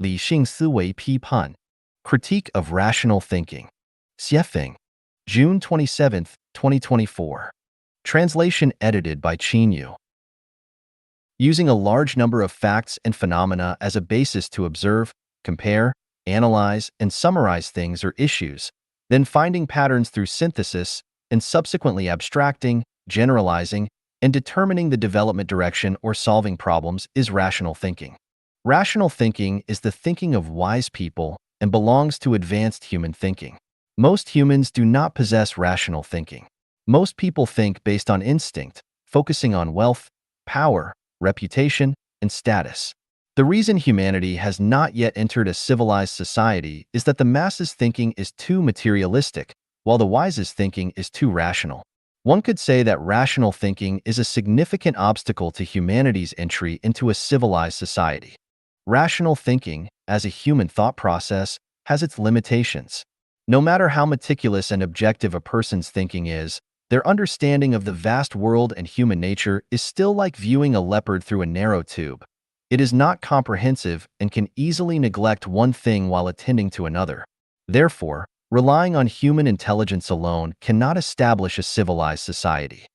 理性思维批判 Critique of Rational Thinking. Xiefeng, June 27, 2024. Translation edited by Qin Yu. Using a large number of facts and phenomena as a basis to observe, compare, analyze, and summarize things or issues, then finding patterns through synthesis, and subsequently abstracting, generalizing, and determining the development direction or solving problems is rational thinking. Rational thinking is the thinking of wise people and belongs to advanced human thinking. Most humans do not possess rational thinking. Most people think based on instinct, focusing on wealth, power, reputation, and status. The reason humanity has not yet entered a civilized society is that the masses' thinking is too materialistic, while the wisest thinking is too rational. One could say that rational thinking is a significant obstacle to humanity's entry into a civilized society. Rational thinking, as a human thought process, has its limitations. No matter how meticulous and objective a person's thinking is, their understanding of the vast world and human nature is still like viewing a leopard through a narrow tube. It is not comprehensive and can easily neglect one thing while attending to another. Therefore, relying on human intelligence alone cannot establish a civilized society.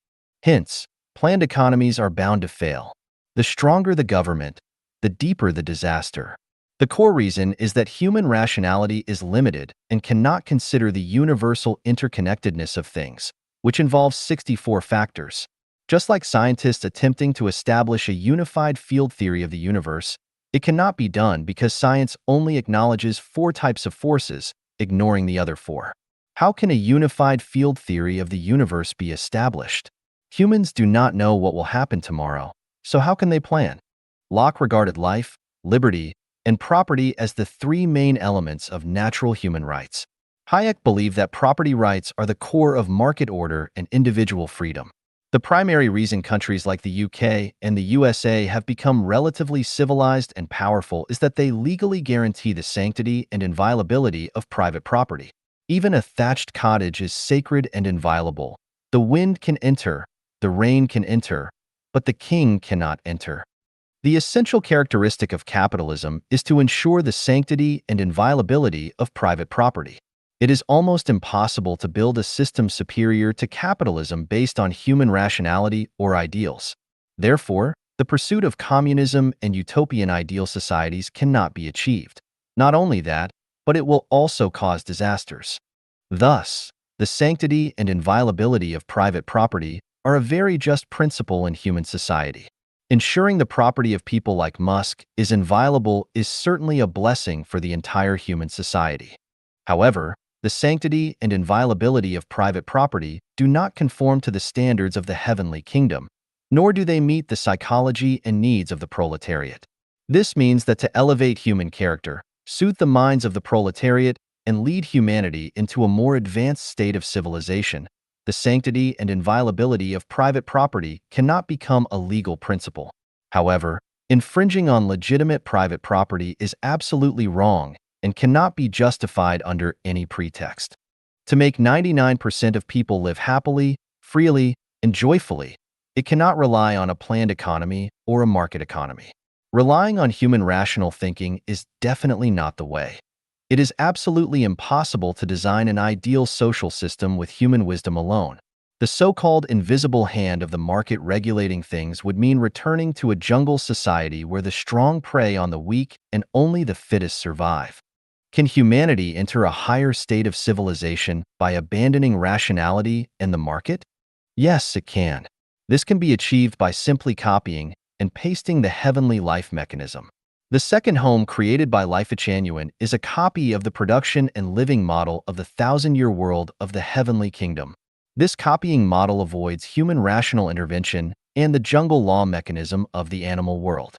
Hence, planned economies are bound to fail. The stronger the government, the deeper the disaster. The core reason is that human rationality is limited and cannot consider the universal interconnectedness of things, which involves 64 factors. Just like scientists attempting to establish a unified field theory of the universe, it cannot be done because science only acknowledges 4 types of forces, ignoring the other 4. How can a unified field theory of the universe be established? Humans do not know what will happen tomorrow, so how can they plan? Locke regarded life, liberty, and property as the 3 main elements of natural human rights. Hayek believed that property rights are the core of market order and individual freedom. The primary reason countries like the UK and the USA have become relatively civilized and powerful is that they legally guarantee the sanctity and inviolability of private property. Even a thatched cottage is sacred and inviolable. The wind can enter, the rain can enter, but the king cannot enter. The essential characteristic of capitalism is to ensure the sanctity and inviolability of private property. It is almost impossible to build a system superior to capitalism based on human rationality or ideals. Therefore, the pursuit of communism and utopian ideal societies cannot be achieved. Not only that, but it will also cause disasters. Thus, the sanctity and inviolability of private property are a very just principle in human society. Ensuring the property of people like Musk is inviolable is certainly a blessing for the entire human society. However, the sanctity and inviolability of private property do not conform to the standards of the heavenly kingdom, nor do they meet the psychology and needs of the proletariat. This means that to elevate human character, soothe the minds of the proletariat, and lead humanity into a more advanced state of civilization, the sanctity and inviolability of private property cannot become a legal principle. However, infringing on legitimate private property is absolutely wrong and cannot be justified under any pretext. To make 99% of people live happily, freely, and joyfully, it cannot rely on a planned economy or a market economy. Relying on human rational thinking is definitely not the way. It is absolutely impossible to design an ideal social system with human wisdom alone. The so-called invisible hand of the market regulating things would mean returning to a jungle society where the strong prey on the weak and only the fittest survive. Can humanity enter a higher state of civilization by abandoning rationality and the market? Yes, it can. This can be achieved by simply copying and pasting the heavenly life mechanism. The second home created by Life Genuine is a copy of the production and living model of the 1,000-year world of the heavenly kingdom. This copying model avoids human rational intervention and the jungle law mechanism of the animal world.